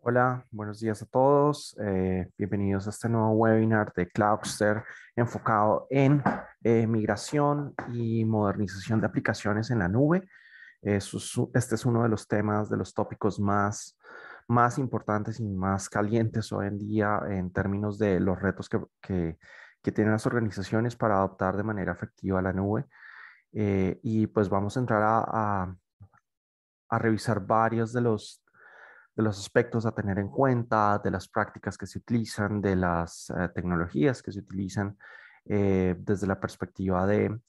Hola, buenos días a todos. Bienvenidos a este nuevo webinar de Cloudster enfocado en migración y modernización de aplicaciones en la nube. Este es uno de los temas, de los tópicos más importantes y más calientes hoy en día en términos de los retos que tienen las organizaciones para adoptar de manera efectiva la nube. Y pues vamos a entrar a revisar varios de los aspectos a tener en cuenta, de las prácticas que se utilizan, de las tecnologías que se utilizan desde la perspectiva de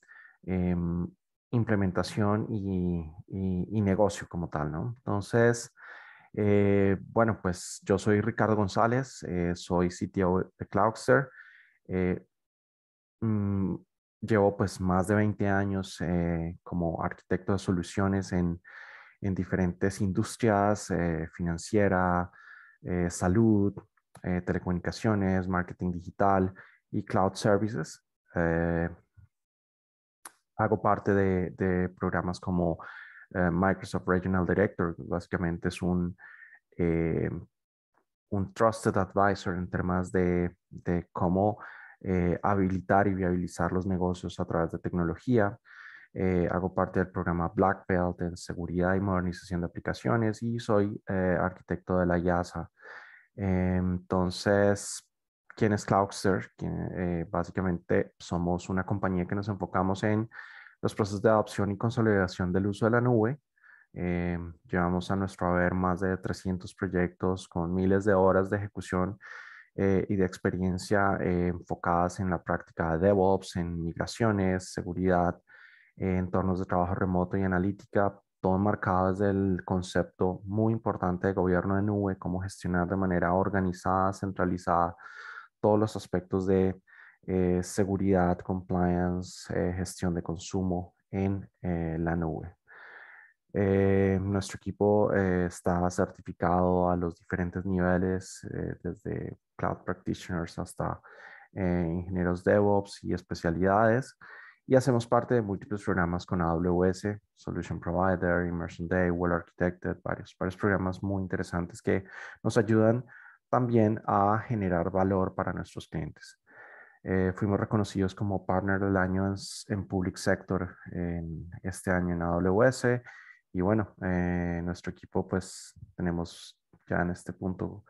em, implementación y negocio como tal, ¿no? Entonces, bueno, pues yo soy Ricardo González, soy CTO de Cloudster. eh, mm, Llevo pues más de 20 años como arquitecto de soluciones en diferentes industrias, financiera, salud, telecomunicaciones, marketing digital y cloud services. Eh, Hago parte de programas como Microsoft Regional Director, que básicamente es eh, un trusted advisor en temas de cómo habilitar y viabilizar los negocios a través de tecnología. Hago parte del programa Black Belt en seguridad y modernización de aplicaciones y soy arquitecto de la IASA. Entonces, ¿quién es Cloudster? Básicamente somos una compañía que nos enfocamos en los procesos de adopción y consolidación del uso de la nube. Llevamos a nuestro haber más de 300 proyectos con miles de horas de ejecución y de experiencia enfocadas en la práctica de DevOps, en migraciones, seguridad, entornos de trabajo remoto y analítica, todo marcado desde el concepto muy importante de gobierno de nube, cómo gestionar de manera organizada, centralizada todos los aspectos de seguridad, compliance, gestión de consumo en la nube. Nuestro equipo está certificado a los diferentes niveles, desde Cloud Practitioners hasta ingenieros DevOps y especialidades. Y hacemos parte de múltiples programas con AWS, Solution Provider, Immersion Day, Well Architected, varios programas muy interesantes que nos ayudan también a generar valor para nuestros clientes. Fuimos reconocidos como Partner del Año en Public Sector en este año en AWS. Y bueno, nuestro equipo pues tenemos ya en este punto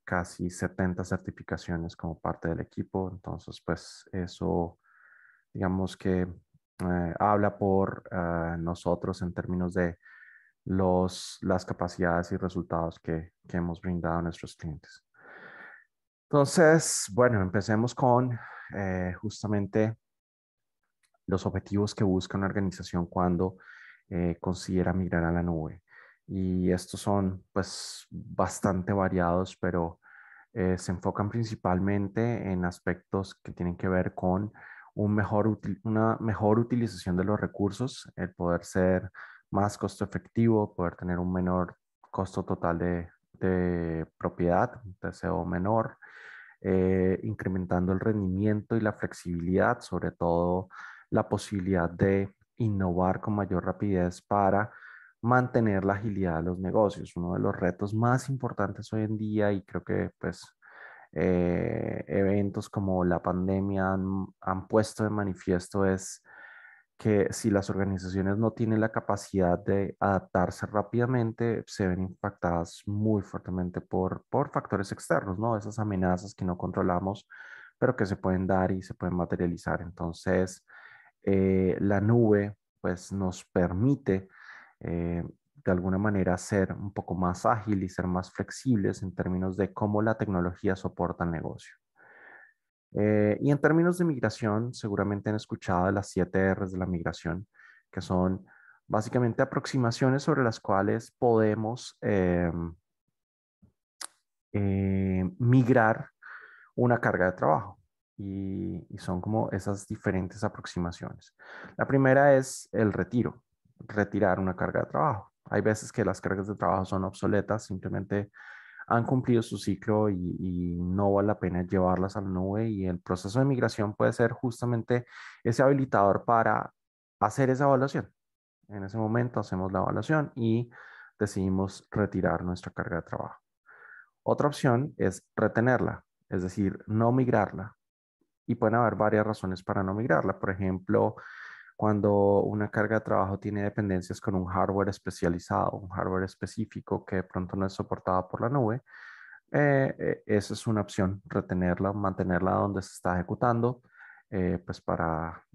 casi 70 certificaciones como parte del equipo. Entonces pues eso digamos que habla por nosotros en términos de las capacidades y resultados que hemos brindado a nuestros clientes. Entonces, bueno, empecemos con justamente los objetivos que busca una organización cuando considera migrar a la nube. Y estos son pues bastante variados, pero se enfocan principalmente en aspectos que tienen que ver con una mejor utilización de los recursos, el poder ser más costo efectivo, poder tener un menor costo total de propiedad, un TCO menor, incrementando el rendimiento y la flexibilidad, sobre todo la posibilidad de innovar con mayor rapidez para mantener la agilidad de los negocios. Uno de los retos más importantes hoy en día, y creo que pues eventos como la pandemia han puesto de manifiesto, es que si las organizaciones no tienen la capacidad de adaptarse rápidamente, se ven impactadas muy fuertemente por factores externos, ¿no? Esas amenazas que no controlamos, pero que se pueden dar y se pueden materializar. Entonces, la nube, pues, nos permite, de alguna manera, ser un poco más ágil y ser más flexibles en términos de cómo la tecnología soporta el negocio. Y en términos de migración, seguramente han escuchado de las 7 Rs de la migración, que son básicamente aproximaciones sobre las cuales podemos migrar una carga de trabajo. Y son como esas diferentes aproximaciones. La primera es el retiro, retirar una carga de trabajo. Hay veces que las cargas de trabajo son obsoletas, simplemente han cumplido su ciclo y no vale la pena llevarlas a la nube, y el proceso de migración puede ser justamente ese habilitador para hacer esa evaluación. En ese momento hacemos la evaluación y decidimos retirar nuestra carga de trabajo. Otra opción es retenerla, es decir, no migrarla. Y pueden haber varias razones para no migrarla. Por ejemplo, cuando una carga de trabajo tiene dependencias con un hardware especializado, un hardware específico que de pronto no es soportado por la nube, esa es una opción, retenerla, mantenerla donde se está ejecutando, pues para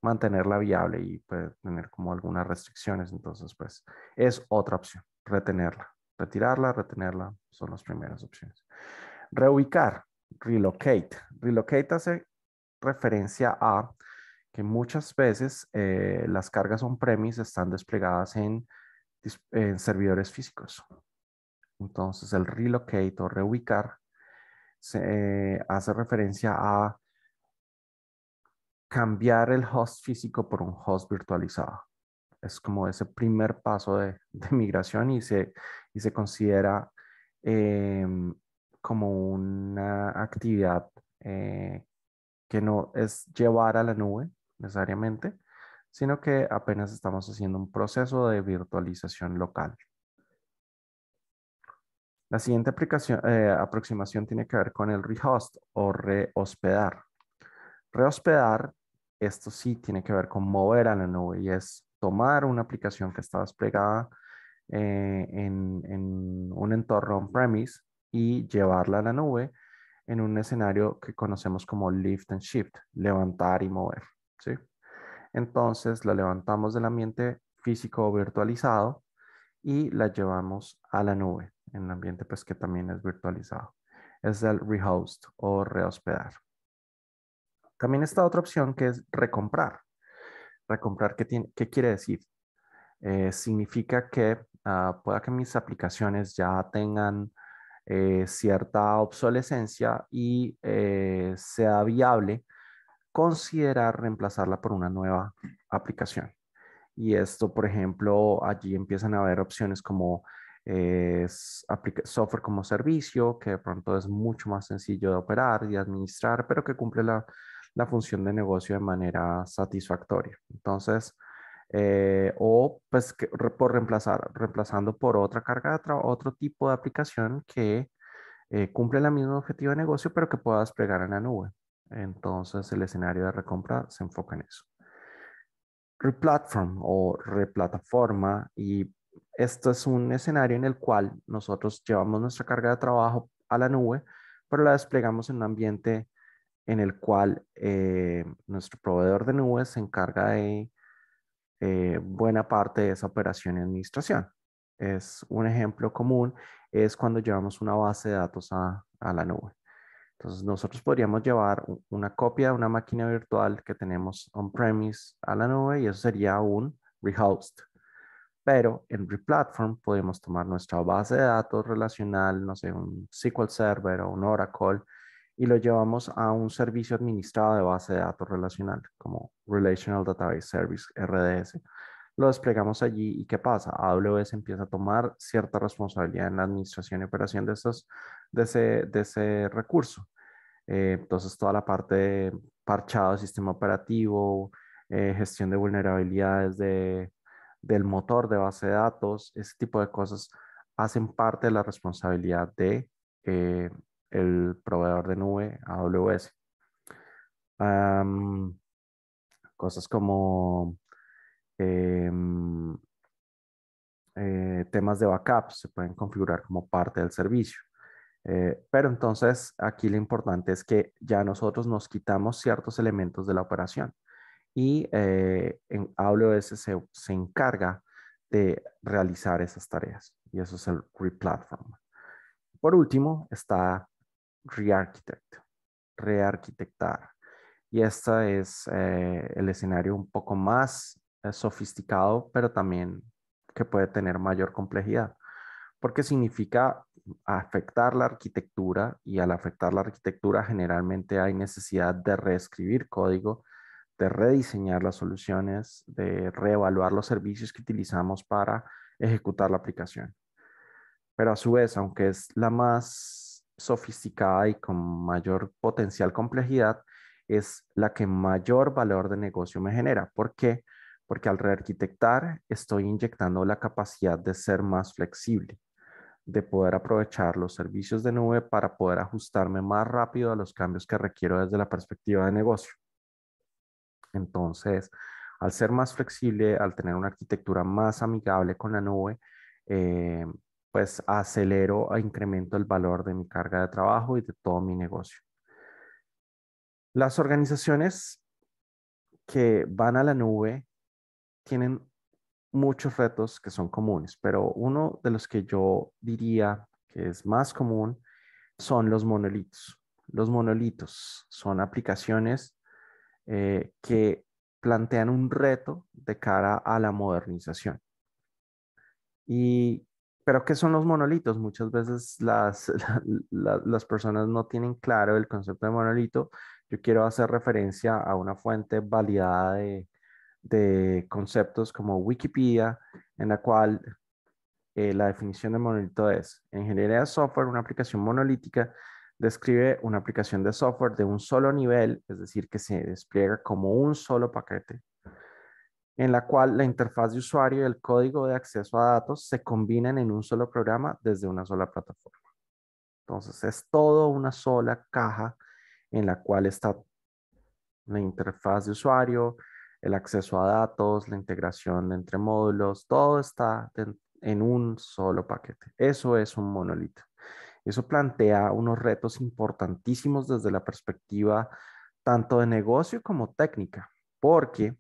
mantenerla viable y pues, tener como algunas restricciones. Entonces, pues es otra opción, retenerla. Retirarla, retenerla, son las primeras opciones. Reubicar, relocate. Relocate hace referencia a que muchas veces las cargas on-premise están desplegadas en servidores físicos. Entonces, el relocate o reubicar hace referencia a cambiar el host físico por un host virtualizado. Es como ese primer paso de migración y se considera em, como una actividad que no es llevar a la nube necesariamente, sino que apenas estamos haciendo un proceso de virtualización local. La siguiente aproximación tiene que ver con el rehost o rehospedar. Rehospedar, esto sí tiene que ver con mover a la nube y es tomar una aplicación que está desplegada en un entorno on-premise y llevarla a la nube en un escenario que conocemos como lift and shift, levantar y mover, ¿sí? Entonces la levantamos del ambiente físico o virtualizado y la llevamos a la nube, en un ambiente pues que también es virtualizado. Es el rehost o rehospedar. También está otra opción que es recomprar. Recomprar, ¿qué quiere decir? Significa que pueda que mis aplicaciones ya tengan cierta obsolescencia y sea viable considerar reemplazarla por una nueva aplicación. Y esto, por ejemplo, allí empiezan a haber opciones como software como servicio, que de pronto es mucho más sencillo de operar y administrar, pero que cumple la función de negocio de manera satisfactoria. Entonces, o pues por reemplazando por otra carga de trabajo, otro tipo de aplicación que cumple el mismo objetivo de negocio, pero que pueda desplegar en la nube. Entonces, el escenario de recompra se enfoca en eso. Replatform o replataforma, y esto es un escenario en el cual nosotros llevamos nuestra carga de trabajo a la nube, pero la desplegamos en un ambiente en el cual nuestro proveedor de nubes se encarga de buena parte de esa operación y administración. Es un ejemplo común, es cuando llevamos una base de datos a la nube. Entonces, nosotros podríamos llevar una copia de una máquina virtual que tenemos on-premise a la nube y eso sería un rehost. Pero en Replatform podemos tomar nuestra base de datos relacional, no sé, un SQL Server o un Oracle, y lo llevamos a un servicio administrado de base de datos relacional, como Relational Database Service, RDS. Lo desplegamos allí y ¿qué pasa? AWS empieza a tomar cierta responsabilidad en la administración y operación de ese recurso. Entonces, toda la parte de parchado de sistema operativo, gestión de vulnerabilidades del motor de base de datos, ese tipo de cosas hacen parte de la responsabilidad de eh, el proveedor de nube AWS. Am, Cosas como em, temas de backup se pueden configurar como parte del servicio. Pero entonces aquí lo importante es que ya nosotros nos quitamos ciertos elementos de la operación y en AWS se encarga de realizar esas tareas y eso es el replatform. Por último está rearchitect, rearquitectar. Y este es el escenario un poco más sofisticado, pero también que puede tener mayor complejidad porque significa afectar la arquitectura y al afectar la arquitectura generalmente hay necesidad de reescribir código, de rediseñar las soluciones, de reevaluar los servicios que utilizamos para ejecutar la aplicación. Pero a su vez, aunque es la más sofisticada y con mayor potencial complejidad, es la que mayor valor de negocio me genera. ¿Por qué? Porque al rearquitectar estoy inyectando la capacidad de ser más flexible de poder aprovechar los servicios de nube para poder ajustarme más rápido a los cambios que requiero desde la perspectiva de negocio. Entonces, al ser más flexible, al tener una arquitectura más amigable con la nube, eh, pues acelero e incremento el valor de mi carga de trabajo y de todo mi negocio. Las organizaciones que van a la nube tienen muchos retos que son comunes, pero uno de los que yo diría que es más común son los monolitos. Los monolitos son aplicaciones que plantean un reto de cara a la modernización. Y, pero ¿qué son los monolitos? Muchas veces las personas no tienen claro el concepto de monolito. Yo quiero hacer referencia a una fuente validada de conceptos como Wikipedia, en la cual la definición de monolito es: en ingeniería de software, una aplicación monolítica describe una aplicación de software de un solo nivel, es decir, que se despliega como un solo paquete, en la cual la interfaz de usuario y el código de acceso a datos se combinan en un solo programa desde una sola plataforma. Entonces, es todo una sola caja en la cual está la interfaz de usuario, el acceso a datos, la integración entre módulos, todo está en un solo paquete. Eso es un monolito. Eso plantea unos retos importantísimos desde la perspectiva tanto de negocio como técnica, porque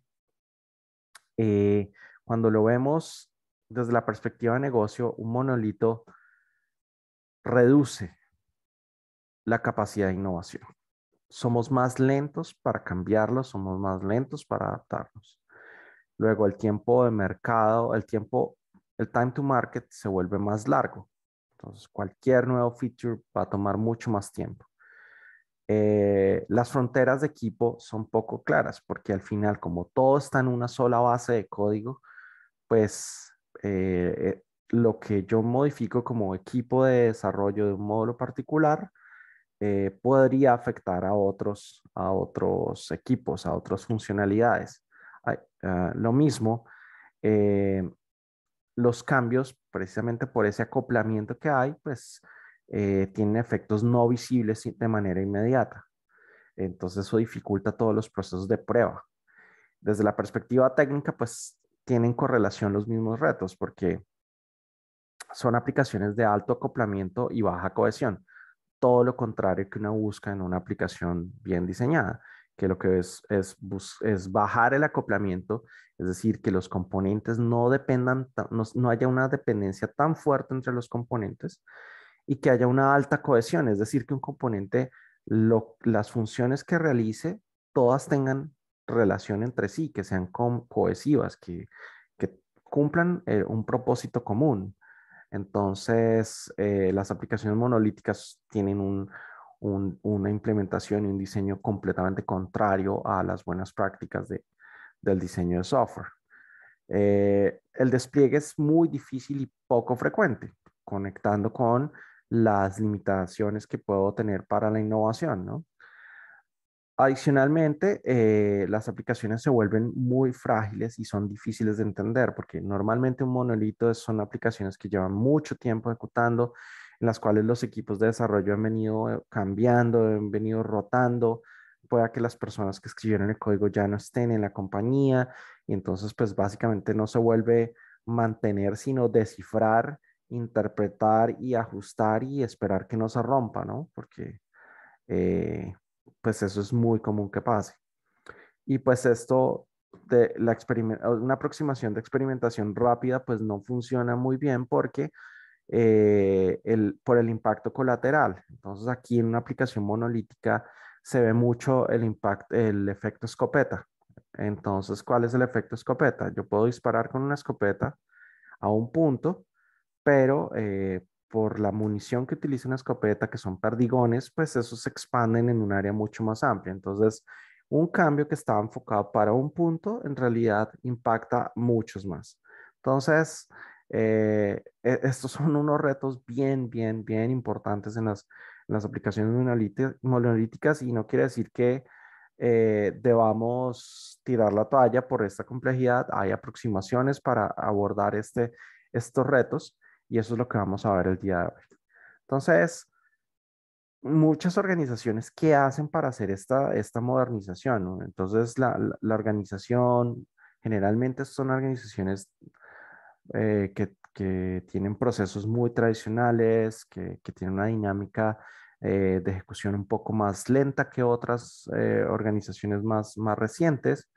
eh, cuando lo vemos desde la perspectiva de negocio, un monolito reduce la capacidad de innovación. Somos más lentos para cambiarlo, somos más lentos para adaptarnos. Luego el tiempo de mercado, el time to market se vuelve más largo. Entonces cualquier nuevo feature va a tomar mucho más tiempo. Las fronteras de equipo son poco claras porque al final, como todo está en una sola base de código, pues lo que yo modifico como equipo de desarrollo de un módulo particular podría afectar a otros equipos, a otras funcionalidades. Lo mismo, eh, los cambios, precisamente por ese acoplamiento que hay, pues tienen efectos no visibles de manera inmediata. Entonces eso dificulta todos los procesos de prueba. Desde la perspectiva técnica, pues tienen correlación los mismos retos porque son aplicaciones de alto acoplamiento y baja cohesión. Todo lo contrario que una busca en una aplicación bien diseñada, que lo que es bajar el acoplamiento, es decir, que los componentes no dependan, no haya una dependencia tan fuerte entre los componentes y que haya una alta cohesión, es decir, que un componente, las funciones que realice, todas tengan relación entre sí, que sean cohesivas, que cumplan un propósito común. Entonces, las aplicaciones monolíticas tienen una implementación y un diseño completamente contrario a las buenas prácticas del diseño de software. El despliegue es muy difícil y poco frecuente, conectando con las limitaciones que puedo tener para la innovación, ¿no? Adicionalmente, las aplicaciones se vuelven muy frágiles y son difíciles de entender porque normalmente un monolito son aplicaciones que llevan mucho tiempo ejecutando, en las cuales los equipos de desarrollo han venido cambiando, han venido rotando. Puede que las personas que escribieron el código ya no estén en la compañía y entonces pues básicamente no se vuelve mantener, sino descifrar, interpretar y ajustar y esperar que no se rompa, ¿no? Porque eh, pues eso es muy común que pase. Y pues esto de una aproximación de experimentación rápida pues no funciona muy bien porque por el impacto colateral. Entonces aquí en una aplicación monolítica se ve mucho el efecto escopeta. Entonces, ¿cuál es el efecto escopeta? Yo puedo disparar con una escopeta a un punto, pero por la munición que utiliza una escopeta, que son perdigones, pues esos se expanden en un área mucho más amplia. Entonces, un cambio que estaba enfocado para un punto, en realidad impacta muchos más. Entonces, estos son unos retos bien importantes en las aplicaciones monolíticas y no quiere decir que debamos tirar la toalla por esta complejidad. Hay aproximaciones para abordar estos retos Y eso es lo que vamos a ver el día de hoy. Entonces, muchas organizaciones, ¿qué hacen para hacer esta modernización, ¿no? Entonces, la organización, generalmente son organizaciones que tienen procesos muy tradicionales, que tienen una dinámica de ejecución un poco más lenta que otras organizaciones más recientes,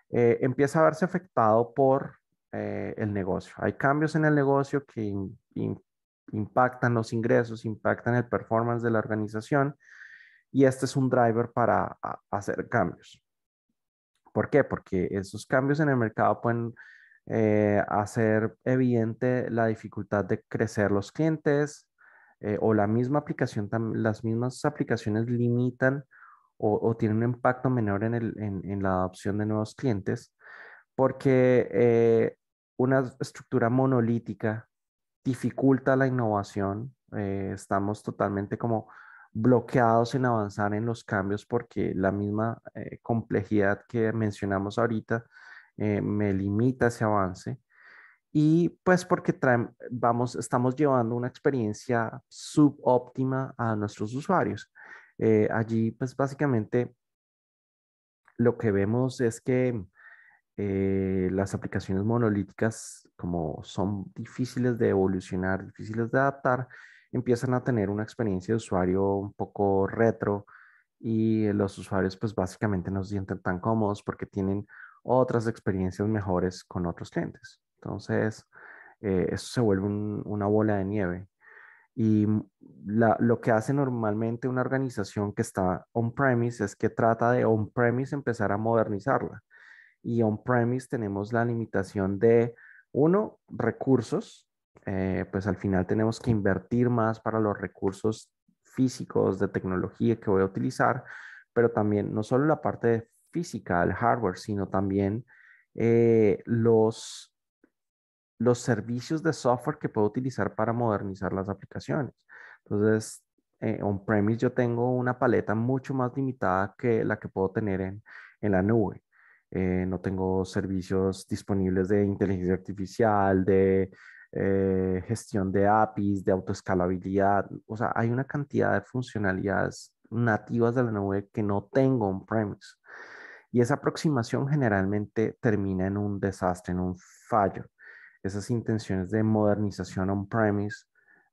empieza a verse afectado por el negocio. Hay cambios en el negocio que impactan los ingresos, impactan el performance de la organización y este es un driver para hacer cambios. ¿Por qué? Porque esos cambios en el mercado pueden hacer evidente la dificultad de crecer los clientes o la misma aplicación, las mismas aplicaciones limitan o tienen un impacto menor en la adopción de nuevos clientes porque una estructura monolítica dificulta la innovación. Estamos totalmente como bloqueados en avanzar en los cambios porque la misma complejidad que mencionamos ahorita me limita ese avance. Y pues porque estamos llevando una experiencia subóptima a nuestros usuarios. Allí pues básicamente lo que vemos es que las aplicaciones monolíticas, como son difíciles de evolucionar, difíciles de adaptar, empiezan a tener una experiencia de usuario un poco retro y los usuarios pues básicamente no se sienten tan cómodos porque tienen otras experiencias mejores con otros clientes. Entonces, eso se vuelve una bola de nieve. Y lo que hace normalmente una organización que está on-premise es que trata de on-premise empezar a modernizarla y on-premise tenemos la limitación de, uno, recursos. Pues al final tenemos que invertir más para los recursos físicos de tecnología que voy a utilizar, pero también no solo la parte física, el hardware, sino también los servicios de software que puedo utilizar para modernizar las aplicaciones. Entonces, on-premise yo tengo una paleta mucho más limitada que la que puedo tener en la nube. No tengo servicios disponibles de inteligencia artificial, de gestión de APIs, de autoescalabilidad. O sea, hay una cantidad de funcionalidades nativas de la nube que no tengo on-premise. Y esa aproximación generalmente termina en un desastre, en un fallo. Esas intenciones de modernización on-premise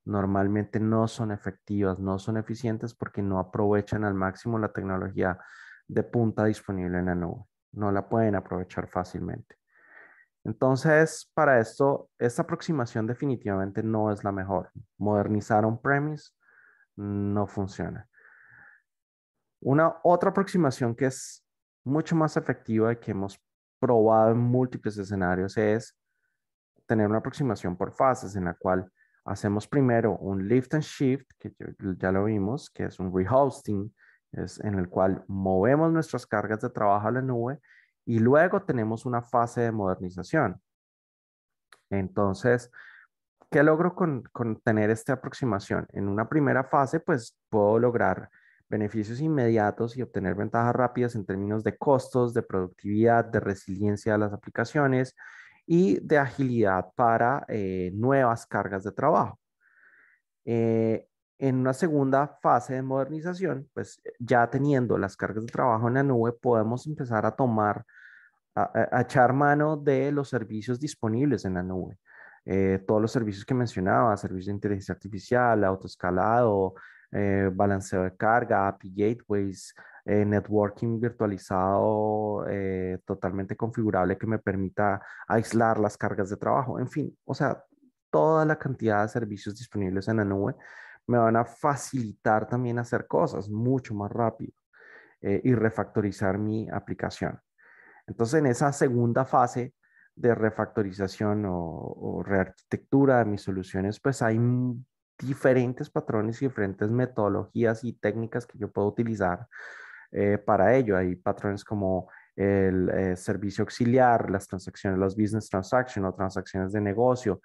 normalmente no son efectivas, no son eficientes porque no aprovechan al máximo la tecnología de punta disponible en la nube. No la pueden aprovechar fácilmente. Entonces, para esto, esta aproximación definitivamente no es la mejor. Modernizar on-premise no funciona. Una otra aproximación que es mucho más efectiva y que hemos probado en múltiples escenarios es tener una aproximación por fases en la cual hacemos primero un lift and shift, que ya lo vimos, que es un rehosting, es en el cual movemos nuestras cargas de trabajo a la nube y luego tenemos una fase de modernización. Entonces, ¿qué logro con tener esta aproximación? En una primera fase, pues puedo lograr beneficios inmediatos y obtener ventajas rápidas en términos de costos, de productividad, de resiliencia de las aplicaciones y de agilidad para nuevas cargas de trabajo. En una segunda fase de modernización, pues ya teniendo las cargas de trabajo en la nube, podemos empezar a tomar a echar mano de los servicios disponibles en la nube. Todos los servicios que mencionaba, servicios de inteligencia artificial, autoescalado, balanceo de carga, API gateways, networking virtualizado totalmente configurable que me permita aislar las cargas de trabajo. En fin, o sea, toda la cantidad de servicios disponibles en la nube me van a facilitar también hacer cosas mucho más rápido y refactorizar mi aplicación. Entonces, en esa segunda fase de refactorización o rearquitectura de mis soluciones, pues hay diferentes patrones y diferentes metodologías y técnicas que yo puedo utilizar para ello. Hay patrones como el servicio auxiliar, las transacciones, las business transactions o transacciones de negocio,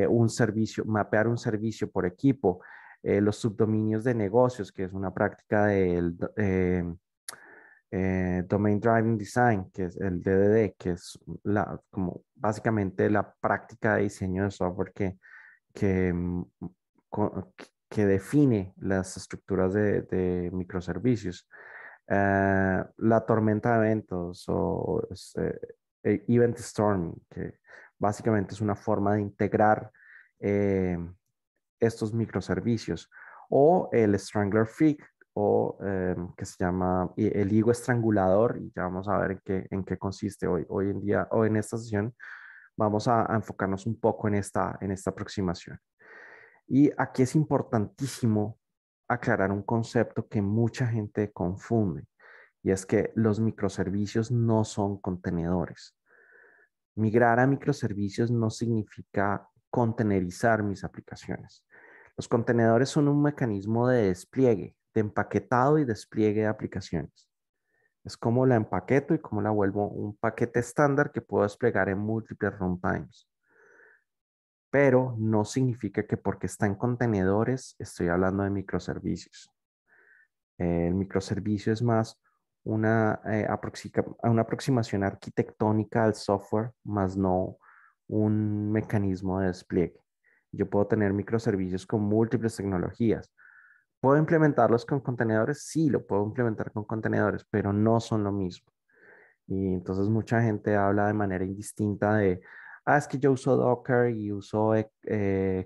un servicio, mapear un servicio por equipo, los subdominios de negocios, que es una práctica del Domain Driving Design, que es el DDD, que es como básicamente la práctica de diseño de software que, que define las estructuras de microservicios. La tormenta de eventos o event storming, que básicamente es una forma de integrar eh, estos microservicios, o el Strangler Fig, o que se llama el higo estrangulador, y ya vamos a ver en qué consiste hoy en día, o en esta sesión, vamos a enfocarnos un poco en esta aproximación. Y aquí es importantísimo aclarar un concepto que mucha gente confunde, y es que los microservicios no son contenedores. Migrar a microservicios no significa contenerizar mis aplicaciones. Los contenedores son un mecanismo de despliegue, de empaquetado y despliegue de aplicaciones. Es como la empaqueto y cómo la vuelvo un paquete estándar que puedo desplegar en múltiples runtimes. Pero no significa que porque está en contenedores estoy hablando de microservicios. El microservicio es más una aproximación arquitectónica al software, más no un mecanismo de despliegue. Yo puedo tener microservicios con múltiples tecnologías. ¿Puedo implementarlos con contenedores? Sí, lo puedo implementar con contenedores, pero no son lo mismo. Y entonces mucha gente habla de manera indistinta de, es que yo uso Docker y uso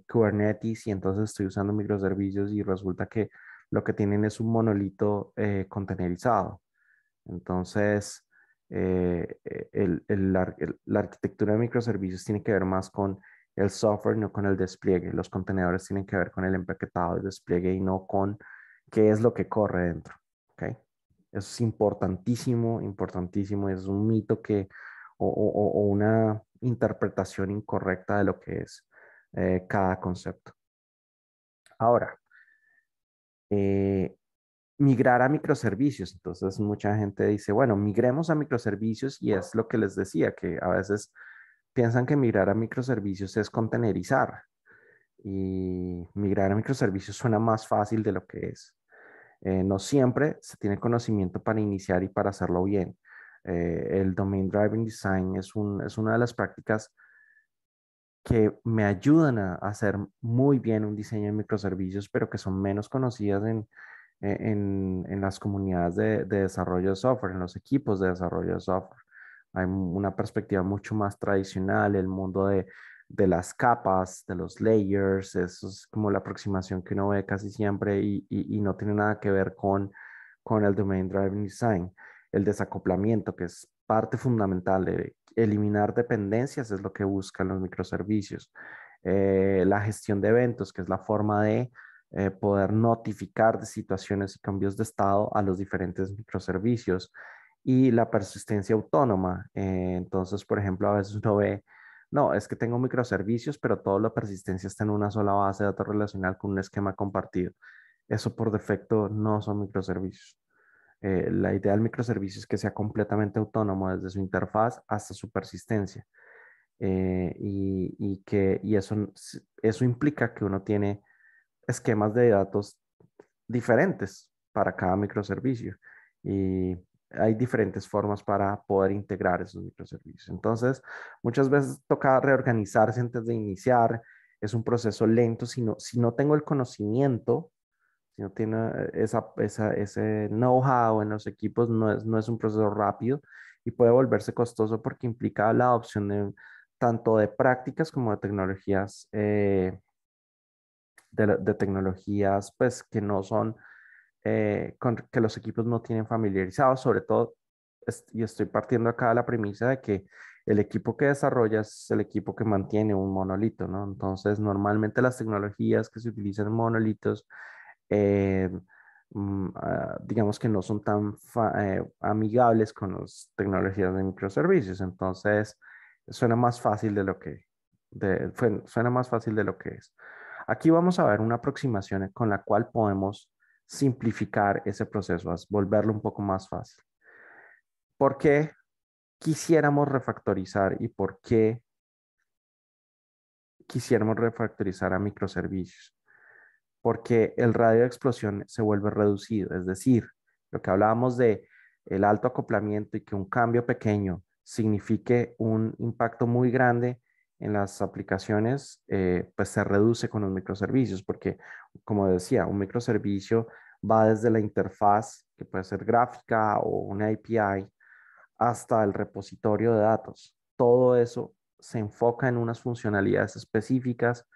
Kubernetes y entonces estoy usando microservicios y resulta que lo que tienen es un monolito contenerizado. Entonces, la arquitectura de microservicios tiene que ver más con el software, no con el despliegue. Los contenedores tienen que ver con el empaquetado y despliegue y no con qué es lo que corre dentro. ¿Ok? Eso es importantísimo, importantísimo. Es un mito o una interpretación incorrecta de lo que es cada concepto. Ahora, eh, migrar a microservicios. Entonces, mucha gente dice, bueno, migremos a microservicios y es lo que les decía, que a veces piensan que migrar a microservicios es contenerizar y migrar a microservicios suena más fácil de lo que es. No siempre se tiene conocimiento para iniciar y para hacerlo bien. El Domain Driven Design es una de las prácticas que me ayudan a hacer muy bien un diseño de microservicios, pero que son menos conocidas en las comunidades de desarrollo de software, en los equipos de desarrollo de software. Hay una perspectiva mucho más tradicional, el mundo de las capas, de los layers, eso es como la aproximación que uno ve casi siempre y no tiene nada que ver con el Domain Driven Design. El desacoplamiento, que es parte fundamental de eliminar dependencias, es lo que buscan los microservicios. La gestión de eventos, que es la forma de poder notificar de situaciones y cambios de estado a los diferentes microservicios y la persistencia autónoma. Entonces, por ejemplo, a veces uno ve, no, es que tengo microservicios, pero toda la persistencia está en una sola base de datos relacional con un esquema compartido. Eso por defecto no son microservicios. La idea del microservicio es que sea completamente autónomo desde su interfaz hasta su persistencia. Y eso implica que uno tiene esquemas de datos diferentes para cada microservicio y hay diferentes formas para poder integrar esos microservicios. Entonces, muchas veces toca reorganizarse antes de iniciar. Es un proceso lento. Si no tengo el conocimiento, si no tiene ese know-how en los equipos, no es un proceso rápido y puede volverse costoso porque implica la adopción de tanto de prácticas como de tecnologías de tecnologías pues que no son, que los equipos no tienen familiarizados, sobre todo, y estoy partiendo acá de la premisa de que el equipo que desarrolla es el equipo que mantiene un monolito, ¿no? Entonces, normalmente las tecnologías que se utilizan en monolitos, eh, digamos que no son tan amigables con las tecnologías de microservicios, entonces suena más fácil de lo que, suena más fácil de lo que es. Aquí vamos a ver una aproximación con la cual podemos simplificar ese proceso, volverlo un poco más fácil. ¿Por qué quisiéramos refactorizar y por qué quisiéramos refactorizar a microservicios? Porque el radio de explosión se vuelve reducido, es decir, lo que hablábamos de el alto acoplamiento y que un cambio pequeño signifique un impacto muy grande, en las aplicaciones, pues se reduce con los microservicios, porque como decía, un microservicio va desde la interfaz, que puede ser gráfica o una API, hasta el repositorio de datos. Todo eso se enfoca en unas funcionalidades específicas,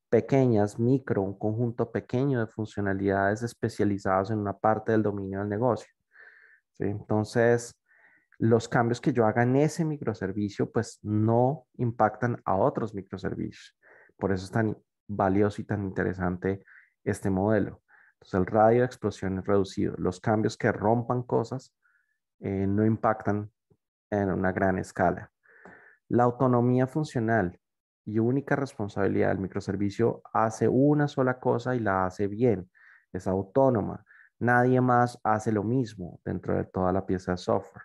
pequeñas, micro, un conjunto pequeño de funcionalidades especializadas en una parte del dominio del negocio. ¿Sí? Entonces, los cambios que yo haga en ese microservicio, pues no impactan a otros microservicios. Por eso es tan valioso y tan interesante este modelo. Entonces, el radio de explosión es reducido. Los cambios que rompan cosas no impactan en una gran escala. La autonomía funcional y única responsabilidad del microservicio hace una sola cosa y la hace bien. Es autónoma. Nadie más hace lo mismo dentro de toda la pieza de software.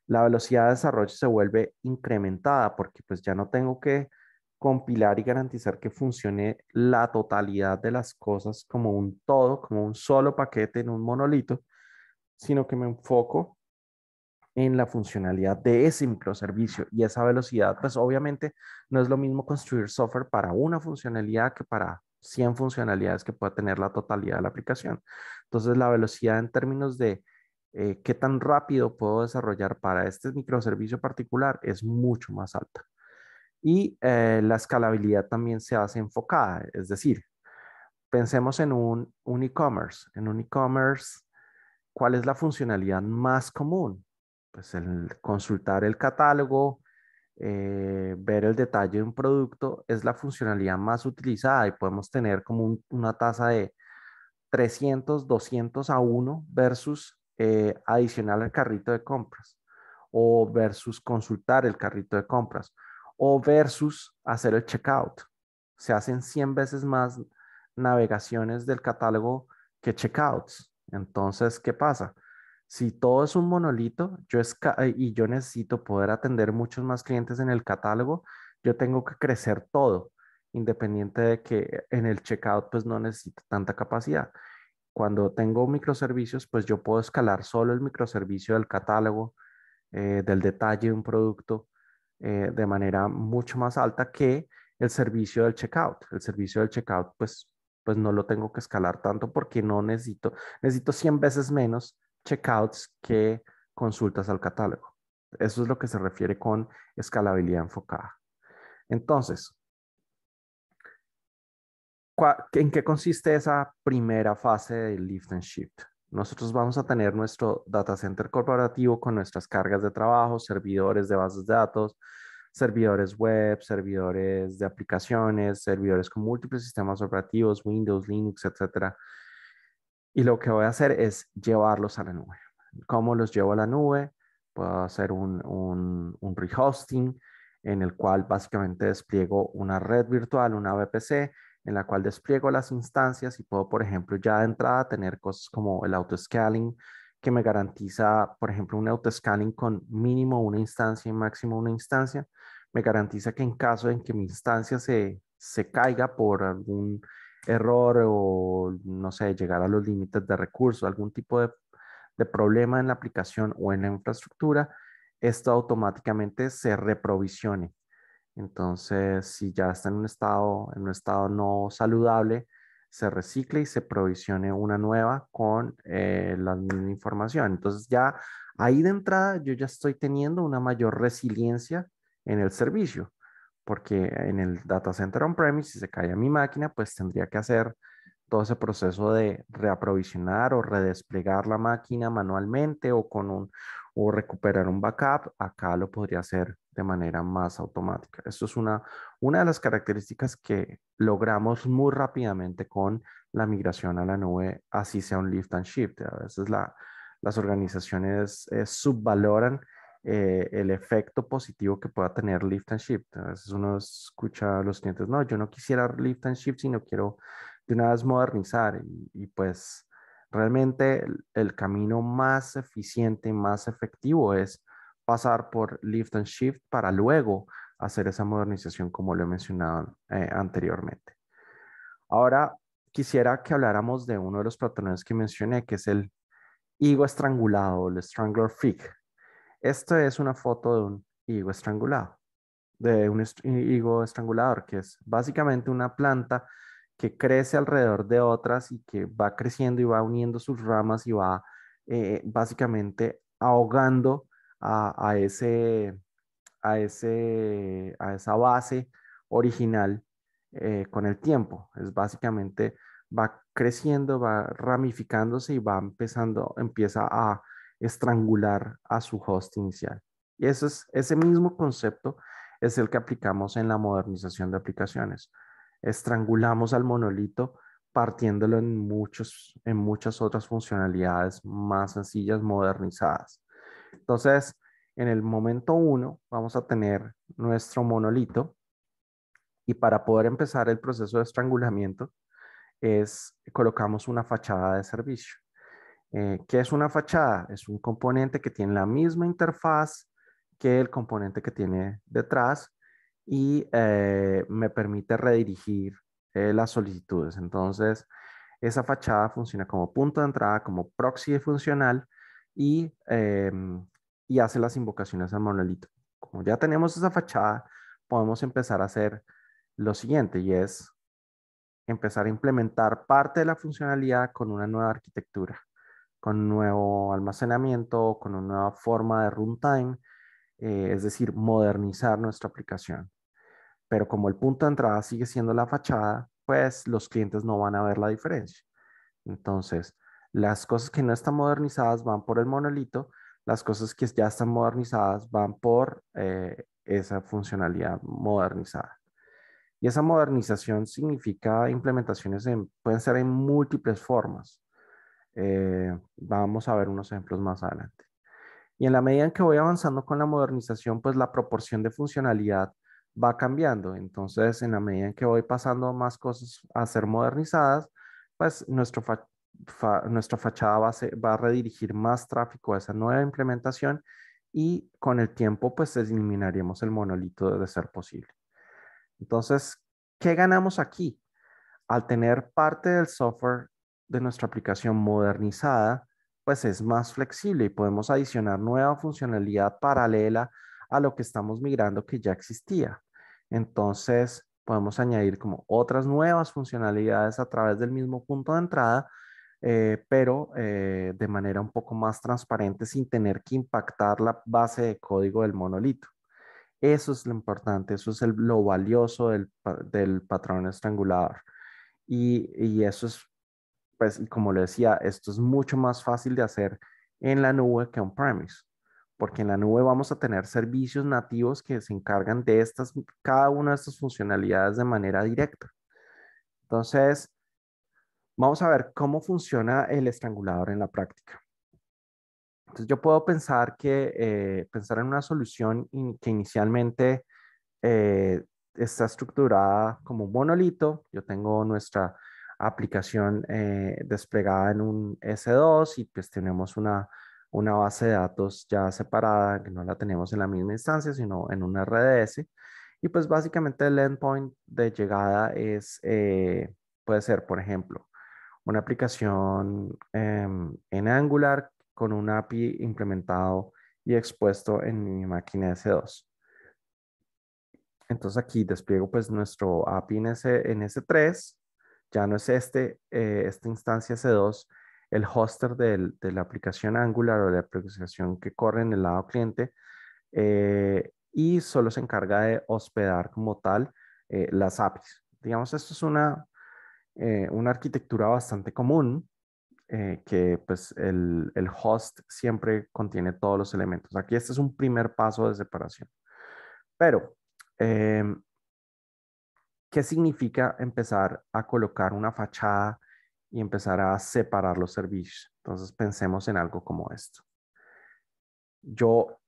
La velocidad de desarrollo se vuelve incrementada porque pues ya no tengo que compilar y garantizar que funcione la totalidad de las cosas como un todo, como un solo paquete en un monolito, sino que me enfoco en la funcionalidad de ese microservicio y esa velocidad, pues obviamente no es lo mismo construir software para una funcionalidad que para 100 funcionalidades que pueda tener la totalidad de la aplicación. Entonces, la velocidad en términos de qué tan rápido puedo desarrollar para este microservicio particular es mucho más alta. Y la escalabilidad también se hace enfocada, es decir, pensemos en un e-commerce. En un e-commerce, ¿cuál es la funcionalidad más común? Pues el consultar el catálogo, ver el detalle de un producto es la funcionalidad más utilizada y podemos tener como una tasa de 300, 200 a 1 versus adicional al carrito de compras o versus consultar el carrito de compras o versus hacer el checkout. Se hacen 100 veces más navegaciones del catálogo que checkouts. Entonces, ¿qué pasa? Si todo es un monolito y yo necesito poder atender muchos más clientes en el catálogo, yo tengo que crecer todo, independiente de que en el checkout pues no necesito tanta capacidad. Cuando tengo microservicios, pues yo puedo escalar solo el microservicio del catálogo, del detalle de un producto, de manera mucho más alta que el servicio del checkout. El servicio del checkout, pues no lo tengo que escalar tanto porque no necesito 100 veces menos checkouts que consultas al catálogo. Eso es lo que se refiere con escalabilidad enfocada. Entonces, ¿en qué consiste esa primera fase de Lift and Shift? Nosotros vamos a tener nuestro data center corporativo con nuestras cargas de trabajo, servidores de bases de datos, servidores web, servidores de aplicaciones, servidores con múltiples sistemas operativos, Windows, Linux, etcétera. Y lo que voy a hacer es llevarlos a la nube. ¿Cómo los llevo a la nube? Puedo hacer un rehosting en el cual básicamente despliego una red virtual, una VPC, en la cual despliego las instancias y puedo, por ejemplo, ya de entrada tener cosas como el autoscaling, que me garantiza, por ejemplo, un autoscaling con mínimo una instancia y máximo una instancia. Me garantiza que en caso en que mi instancia se caiga por algún error o, no sé, llegar a los límites de recursos, algún tipo de problema en la aplicación o en la infraestructura, esto automáticamente se reprovisione. Entonces, si ya está en un estado no saludable, se recicle y se provisione una nueva con la misma información. Entonces, ya ahí de entrada yo ya estoy teniendo una mayor resiliencia en el servicio, porque en el data center on-premise, si se cae a mi máquina, pues tendría que hacer todo ese proceso de reaprovisionar o redesplegar la máquina manualmente o recuperar un backup. Acá lo podría hacer de manera más automática. Esto es una de las características que logramos muy rápidamente con la migración a la nube, así sea un lift and shift. A veces las organizaciones subvaloran el efecto positivo que pueda tener lift and shift. A veces uno escucha a los clientes, no, yo no quisiera lift and shift, sino quiero de una vez modernizar y pues realmente el camino más eficiente y más efectivo es pasar por lift and shift para luego hacer esa modernización como lo he mencionado anteriormente. Ahora quisiera que habláramos de uno de los patrones que mencioné, que es el higo estrangulado, el strangler fig. Esta es una foto de un higo estrangulado. de un higo estrangulador, que es básicamente una planta que crece alrededor de otras y que va creciendo y va uniendo sus ramas y va básicamente ahogando a ese, a esa base original con el tiempo. Es básicamente va creciendo, va ramificándose y va empieza a estrangular a su host inicial. Y ese mismo concepto es el que aplicamos en la modernización de aplicaciones. Estrangulamos al monolito partiéndolo en muchas otras funcionalidades más sencillas, modernizadas. Entonces, en el momento uno vamos a tener nuestro monolito y para poder empezar el proceso de estrangulamiento colocamos una fachada de servicio. ¿Qué es una fachada? Es un componente que tiene la misma interfaz que el componente que tiene detrás y me permite redirigir las solicitudes. Entonces, esa fachada funciona como punto de entrada, como proxy funcional y hace las invocaciones al monolito. Como ya tenemos esa fachada, podemos empezar a hacer lo siguiente y es empezar a implementar parte de la funcionalidad con una nueva arquitectura, con un nuevo almacenamiento, con una nueva forma de runtime, es decir, modernizar nuestra aplicación. Pero como el punto de entrada sigue siendo la fachada, pues los clientes no van a ver la diferencia. Entonces, las cosas que no están modernizadas van por el monolito, las cosas que ya están modernizadas van por esa funcionalidad modernizada. Y esa modernización significa implementaciones pueden ser en múltiples formas. Vamos a ver unos ejemplos más adelante. Y en la medida en que voy avanzando con la modernización, pues la proporción de funcionalidad va cambiando. Entonces, en la medida en que voy pasando más cosas a ser modernizadas, pues nuestra fachada va a redirigir más tráfico a esa nueva implementación y con el tiempo, pues eliminaríamos el monolito de ser posible. Entonces, ¿qué ganamos aquí? Al tener parte del software de nuestra aplicación modernizada, pues es más flexible y podemos adicionar nueva funcionalidad paralela a lo que estamos migrando que ya existía. Entonces, podemos añadir como otras nuevas funcionalidades a través del mismo punto de entrada, pero de manera un poco más transparente sin tener que impactar la base de código del monolito. Eso es lo importante, eso es lo valioso del patrón estrangulador. Y eso es, pues, y como le decía, esto es mucho más fácil de hacer en la nube que on-premise, porque en la nube vamos a tener servicios nativos que se encargan de cada una de estas funcionalidades de manera directa. Entonces, vamos a ver cómo funciona el estrangulador en la práctica. Entonces, yo puedo pensar en una solución que inicialmente eh, está estructurada como un monolito. Yo tengo nuestra aplicación desplegada en un S2 y pues tenemos una base de datos ya separada, que no la tenemos en la misma instancia, sino en un RDS. Y pues básicamente el endpoint de llegada puede ser, por ejemplo, una aplicación en Angular con un API implementado y expuesto en mi máquina S2. Entonces aquí despliego pues nuestro API en S3, ya no es esta instancia S2, el hoster de la aplicación Angular o de la aplicación que corre en el lado cliente y solo se encarga de hospedar como tal las APIs. Digamos, esto es una arquitectura bastante común que pues el host siempre contiene todos los elementos. Aquí este es un primer paso de separación. Pero, em, ¿qué significa empezar a colocar una fachada y empezar a separar los servicios? Entonces pensemos en algo como esto. Yo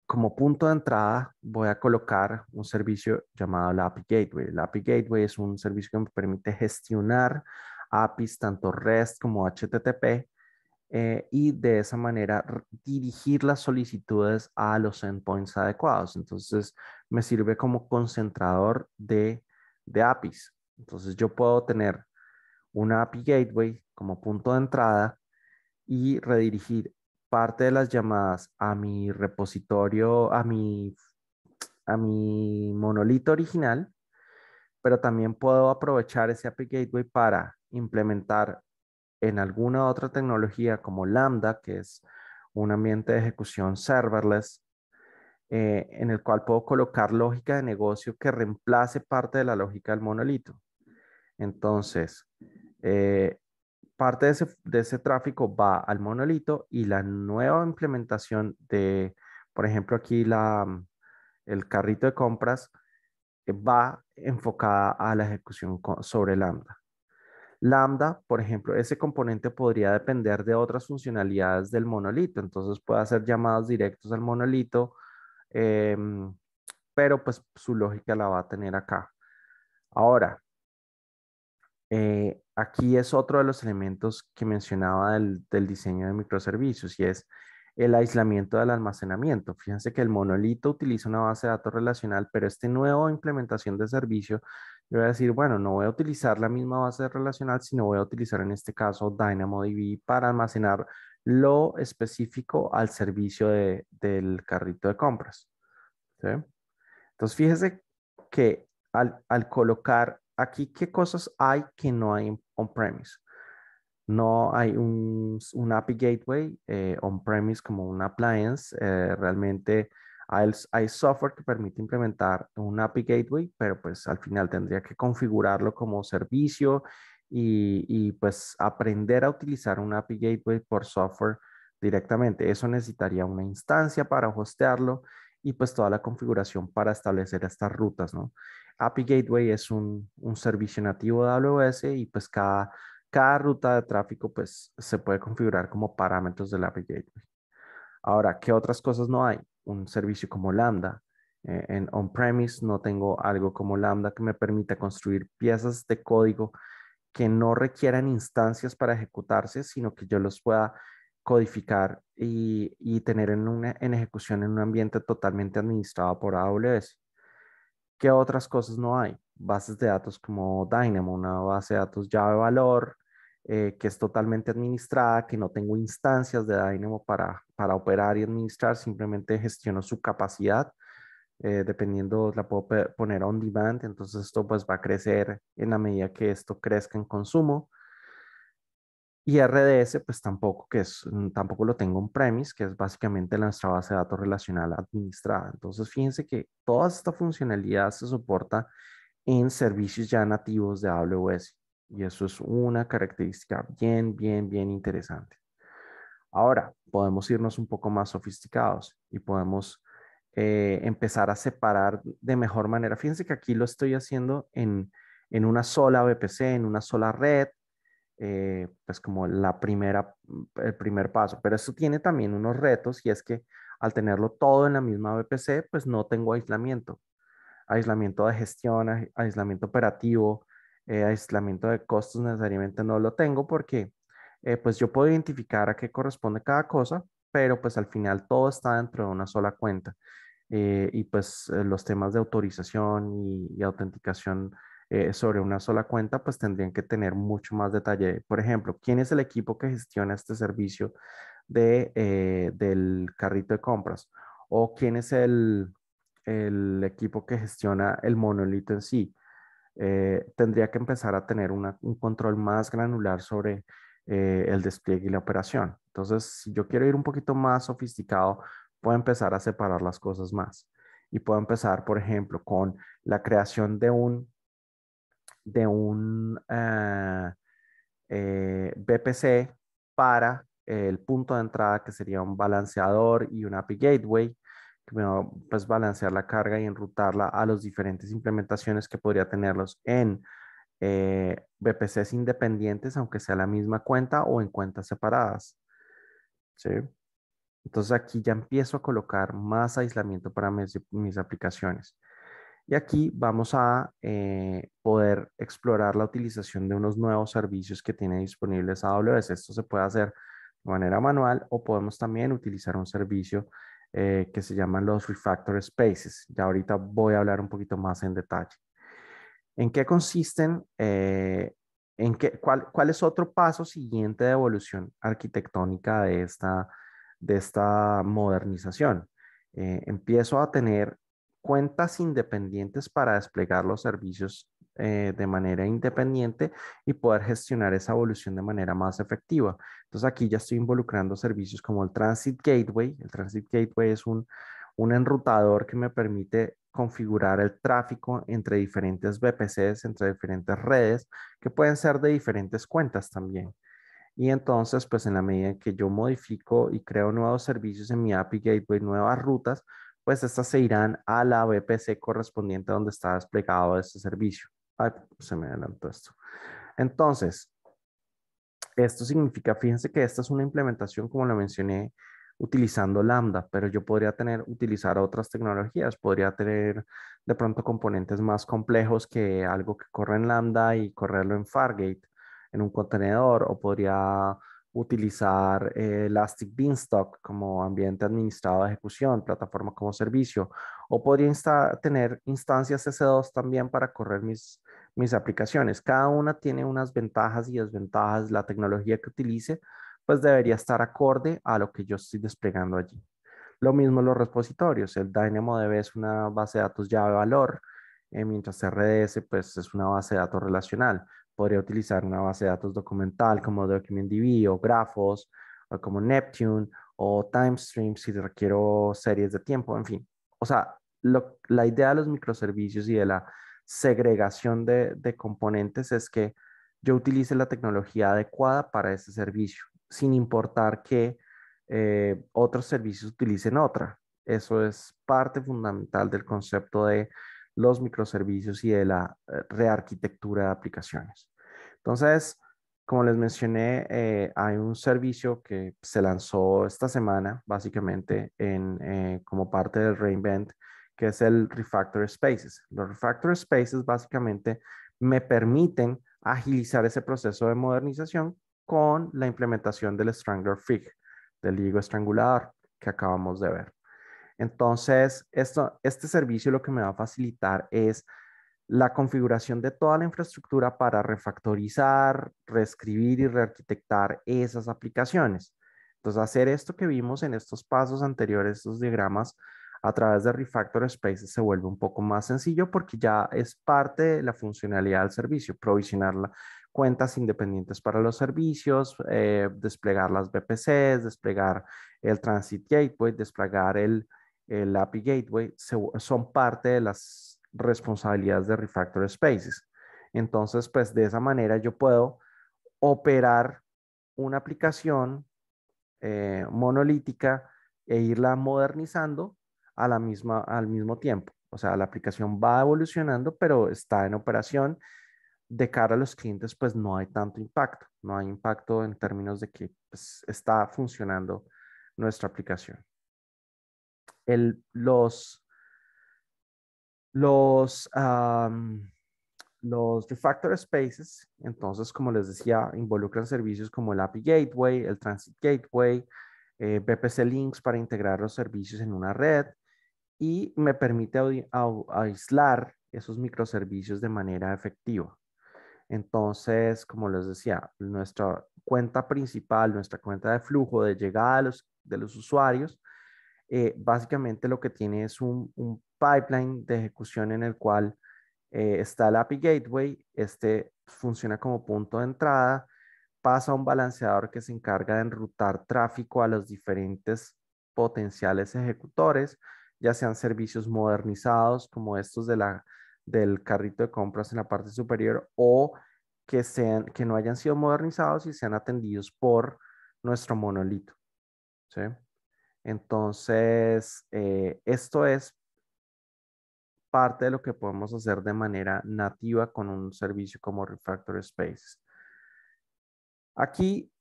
como punto de entrada voy a colocar un servicio llamado la API Gateway. La API Gateway es un servicio que me permite gestionar APIs tanto REST como HTTP y de esa manera dirigir las solicitudes a los endpoints adecuados. Entonces, me sirve como concentrador de APIs. Entonces, yo puedo tener una API Gateway como punto de entrada y redirigir parte de las llamadas a mi repositorio, a mi monolito original, pero también puedo aprovechar ese API Gateway para implementar en alguna otra tecnología como Lambda, que es un ambiente de ejecución serverless, en el cual puedo colocar lógica de negocio que reemplace parte de la lógica del monolito. Entonces, eh, parte de ese tráfico va al monolito y la nueva implementación de, por ejemplo, aquí el carrito de compras va enfocada a la ejecución sobre Lambda. Lambda, por ejemplo, ese componente podría depender de otras funcionalidades del monolito, entonces puede hacer llamados directos al monolito, em, pero pues su lógica la va a tener acá. Ahora, aquí es otro de los elementos que mencionaba del diseño de microservicios y es el aislamiento del almacenamiento. Fíjense que el monolito utiliza una base de datos relacional, pero esta nueva implementación de servicio, yo voy a decir, bueno, no voy a utilizar la misma base relacional, sino voy a utilizar en este caso DynamoDB para almacenar lo específico al servicio del carrito de compras. ¿Sí? Entonces, fíjese que al colocar aquí, ¿qué cosas hay que no hay on-premise? No hay un API Gateway on-premise como un appliance. Realmente hay software que permite implementar un API Gateway, pero pues al final tendría que configurarlo como servicio y pues aprender a utilizar un API Gateway por software directamente. Eso necesitaría una instancia para hostearlo y pues toda la configuración para establecer estas rutas, ¿no? API Gateway es un servicio nativo de AWS y pues cada ruta de tráfico pues se puede configurar como parámetros del API Gateway. Ahora, ¿qué otras cosas no hay? Un servicio como Lambda. En on-premise no tengo algo como Lambda que me permita construir piezas de código que no requieran instancias para ejecutarse, sino que yo los pueda codificar y tener en ejecución en un ambiente totalmente administrado por AWS. ¿Qué otras cosas no hay? Bases de datos como Dynamo, una base de datos llave valor, que es totalmente administrada, que no tengo instancias de Dynamo para operar y administrar, simplemente gestiono su capacidad. Dependiendo, la puedo poner on demand, entonces esto pues va a crecer en la medida que esto crezca en consumo. Y RDS, pues tampoco, tampoco lo tengo en premise, que es básicamente nuestra base de datos relacional administrada. Entonces, fíjense que toda esta funcionalidad se soporta en servicios ya nativos de AWS. Y eso es una característica bien interesante. Ahora, podemos irnos un poco más sofisticados y podemos empezar a separar de mejor manera. Fíjense que aquí lo estoy haciendo en una sola VPC, en una sola red, pues como el primer paso. Pero esto tiene también unos retos y es que al tenerlo todo en la misma VPC, pues no tengo aislamiento de gestión, aislamiento operativo, aislamiento de costos necesariamente no lo tengo porque pues yo puedo identificar a qué corresponde cada cosa, pero pues al final todo está dentro de una sola cuenta. Y pues los temas de autorización y autenticación sobre una sola cuenta pues tendrían que tener mucho más detalle. Por ejemplo, ¿quién es el equipo que gestiona este servicio del carrito de compras? ¿O quién es el equipo que gestiona el monolito en sí? Tendría que empezar a tener un control más granular sobre el despliegue y la operación. Entonces, si yo quiero ir un poquito más sofisticado, puedo empezar a separar las cosas más. Y puedo empezar, por ejemplo, con la creación de un VPC para el punto de entrada, que sería un balanceador y un API Gateway, que me va a pues, balancear la carga y enrutarla a las diferentes implementaciones que podría tenerlos en VPCs independientes, aunque sea la misma cuenta o en cuentas separadas. ¿Sí? Entonces aquí ya empiezo a colocar más aislamiento para mis aplicaciones. Y aquí vamos a poder explorar la utilización de unos nuevos servicios que tiene disponibles AWS. Esto se puede hacer de manera manual o podemos también utilizar un servicio que se llaman los Refactor Spaces. Ya ahorita voy a hablar un poquito más en detalle. ¿En qué consisten? ¿Cuál es otro paso siguiente de evolución arquitectónica de esta modernización? Empiezo a tener cuentas independientes para desplegar los servicios de manera independiente y poder gestionar esa evolución de manera más efectiva. Entonces aquí ya estoy involucrando servicios como el Transit Gateway. El Transit Gateway es un enrutador que me permite configurar el tráfico entre diferentes VPCs, entre diferentes redes, que pueden ser de diferentes cuentas también. Y entonces, pues en la medida en que yo modifico y creo nuevos servicios en mi API Gateway, nuevas rutas, pues estas se irán a la VPC correspondiente donde está desplegado este servicio. Ay, se me adelantó esto. Entonces, esto significa, fíjense que esta es una implementación, como lo mencioné, utilizando Lambda, pero yo podría utilizar otras tecnologías, podría tener de pronto componentes más complejos que algo que corre en Lambda y correrlo en Fargate, en un contenedor, o podría utilizar Elastic Beanstalk como ambiente administrado de ejecución, plataforma como servicio, o podría tener instancias S2 también para correr mis aplicaciones. Cada una tiene unas ventajas y desventajas. La tecnología que utilice, pues debería estar acorde a lo que yo estoy desplegando allí. Lo mismo los repositorios. El DynamoDB es una base de datos llave valor, mientras RDS, pues es una base de datos relacional. Podría utilizar una base de datos documental como DocumentDB o Grafos, o como Neptune o TimeStream si requiero series de tiempo, en fin. O sea, la idea de los microservicios y de la segregación de componentes es que yo utilice la tecnología adecuada para ese servicio, sin importar que otros servicios utilicen otra. Eso es parte fundamental del concepto de los microservicios y de la rearquitectura de aplicaciones. Entonces, como les mencioné, hay un servicio que se lanzó esta semana, básicamente, como parte del reInvent, que es el Refactor Spaces. Los Refactor Spaces básicamente me permiten agilizar ese proceso de modernización con la implementación del Strangler Fig, del higo estrangulador que acabamos de ver. Entonces, este servicio lo que me va a facilitar es la configuración de toda la infraestructura para refactorizar, reescribir y rearquitectar esas aplicaciones. Entonces, hacer esto que vimos en estos pasos anteriores, estos diagramas, a través de Refactor Spaces se vuelve un poco más sencillo porque ya es parte de la funcionalidad del servicio, provisionar cuentas independientes para los servicios, desplegar las VPCs, desplegar el Transit Gateway, desplegar el API Gateway, son parte de las responsabilidades de Refactor Spaces. Entonces, pues de esa manera yo puedo operar una aplicación monolítica e irla modernizando al mismo tiempo. O sea, la aplicación va evolucionando, pero está en operación. De cara a los clientes, pues no hay tanto impacto. No hay impacto en términos de que pues, está funcionando nuestra aplicación. El, los, um, los refactor spaces, entonces, como les decía, involucran servicios como el API Gateway, el Transit Gateway, VPC Links para integrar los servicios en una red y me permite aislar esos microservicios de manera efectiva. Entonces, como les decía, nuestra cuenta principal, nuestra cuenta de flujo de llegada de los usuarios, básicamente lo que tiene es un pipeline de ejecución en el cual está el API Gateway, este funciona como punto de entrada, pasa a un balanceador que se encarga de enrutar tráfico a los diferentes potenciales ejecutores, ya sean servicios modernizados como estos del carrito de compras en la parte superior o que no hayan sido modernizados y sean atendidos por nuestro monolito. ¿Sí? Entonces, esto es parte de lo que podemos hacer de manera nativa con un servicio como Refactor Spaces. Aquí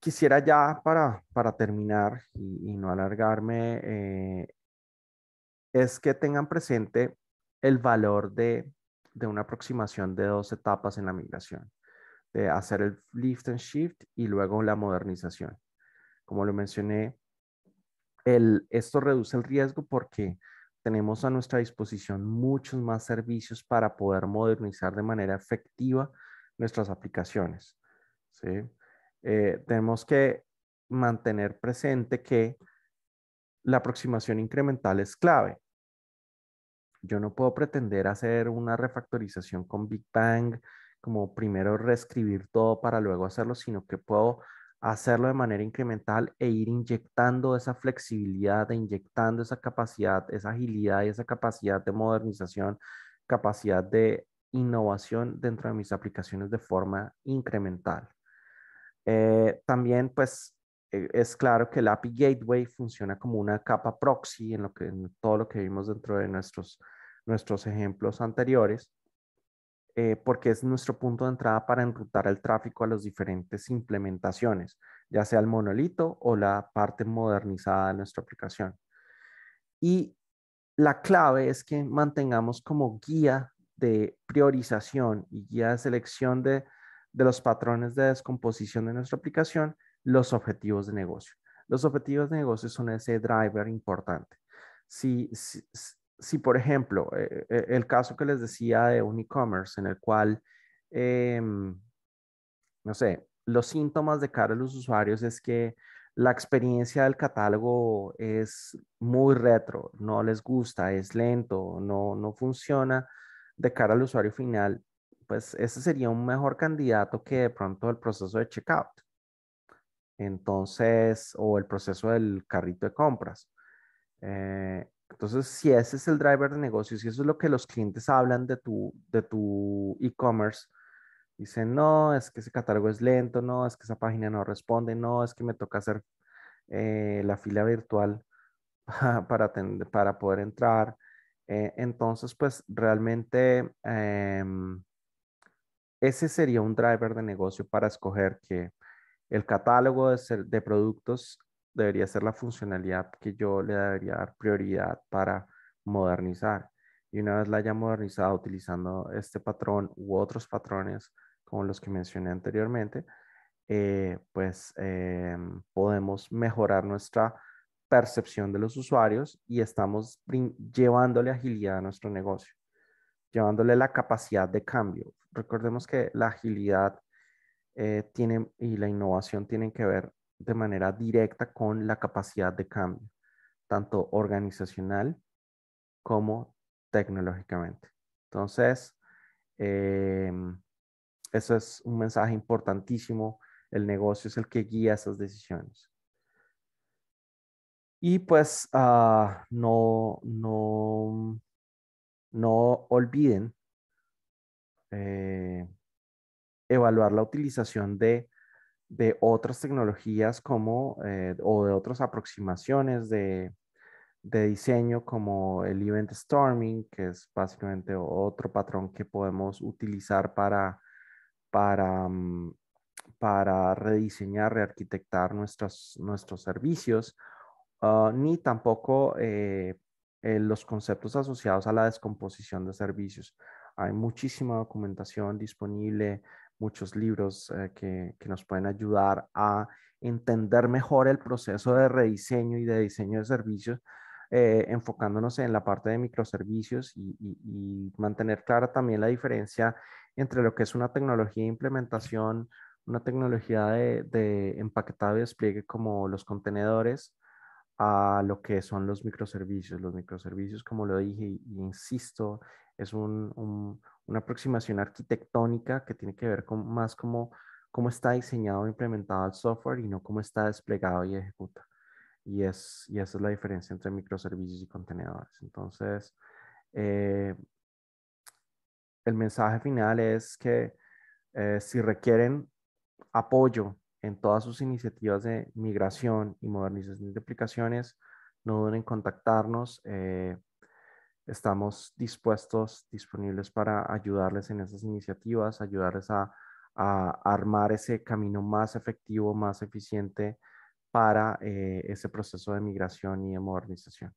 quisiera ya para terminar y no alargarme, es que tengan presente el valor de una aproximación de dos etapas en la migración, de hacer el lift and shift y luego la modernización. Como lo mencioné, esto reduce el riesgo porque tenemos a nuestra disposición muchos más servicios para poder modernizar de manera efectiva nuestras aplicaciones. ¿Sí? Tenemos que mantener presente que la aproximación incremental es clave. yo no puedo pretender hacer una refactorización con Big Bang, como primero reescribir todo para luego hacerlo, sino que puedo hacerlo de manera incremental e ir inyectando esa flexibilidad, e inyectando esa capacidad, esa agilidad y esa capacidad de modernización, capacidad de innovación dentro de mis aplicaciones de forma incremental. También, pues, es claro que el API Gateway funciona como una capa proxy en todo lo que vimos dentro de nuestros ejemplos anteriores, porque es nuestro punto de entrada para enrutar el tráfico a las diferentes implementaciones, ya sea el monolito o la parte modernizada de nuestra aplicación. Y la clave es que mantengamos como guía de priorización y guía de selección de los patrones de descomposición de nuestra aplicación, los objetivos de negocio. Los objetivos de negocio son ese driver importante. Si por ejemplo, el caso que les decía de un e-commerce en el cual, no sé, los síntomas de cara a los usuarios es que la experiencia del catálogo es muy retro, no les gusta, es lento, no funciona de cara al usuario final, pues ese sería un mejor candidato que de pronto el proceso de checkout. Entonces, o el proceso del carrito de compras. Entonces, si ese es el driver de negocio, si eso es lo que los clientes hablan de tu e-commerce, dicen, no, es que ese catálogo es lento, no, es que esa página no responde, no, es que me toca hacer la fila virtual para poder entrar. Entonces, pues realmente ese sería un driver de negocio para escoger que el catálogo de productos debería ser la funcionalidad que yo le debería dar prioridad para modernizar. Y una vez la haya modernizado utilizando este patrón u otros patrones como los que mencioné anteriormente, pues podemos mejorar nuestra percepción de los usuarios y estamos llevándole agilidad a nuestro negocio, llevándole la capacidad de cambio. Recordemos que la agilidad y la innovación tienen que ver de manera directa con la capacidad de cambio, tanto organizacional como tecnológicamente. Entonces, eso es un mensaje importantísimo. El negocio es el que guía esas decisiones. Y pues no olviden eh, evaluar la utilización de otras tecnologías o de otras aproximaciones de diseño como el Event Storming, que es básicamente otro patrón que podemos utilizar para, mm, para rediseñar, rearquitectar nuestros servicios, ni tampoco los conceptos asociados a la descomposición de servicios. Hay muchísima documentación disponible, muchos libros que nos pueden ayudar a entender mejor el proceso de rediseño y de diseño de servicios, enfocándonos en la parte de microservicios y mantener clara también la diferencia entre lo que es una tecnología de implementación, una tecnología de empaquetado y despliegue como los contenedores, a lo que son los microservicios. Los microservicios, como lo dije y insisto, es una aproximación arquitectónica que tiene que ver con más cómo está diseñado e implementado el software y no cómo está desplegado y ejecuta. Y esa es la diferencia entre microservicios y contenedores. Entonces, eh, el mensaje final es que si requieren apoyo en todas sus iniciativas de migración y modernización de aplicaciones, no duden en contactarnos. Estamos disponibles para ayudarles en esas iniciativas, ayudarles a armar ese camino más efectivo, más eficiente para ese proceso de migración y de modernización.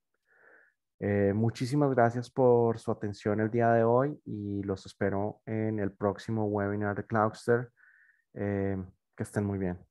Muchísimas gracias por su atención el día de hoy y los espero en el próximo webinar de Cloudster. Que estén muy bien.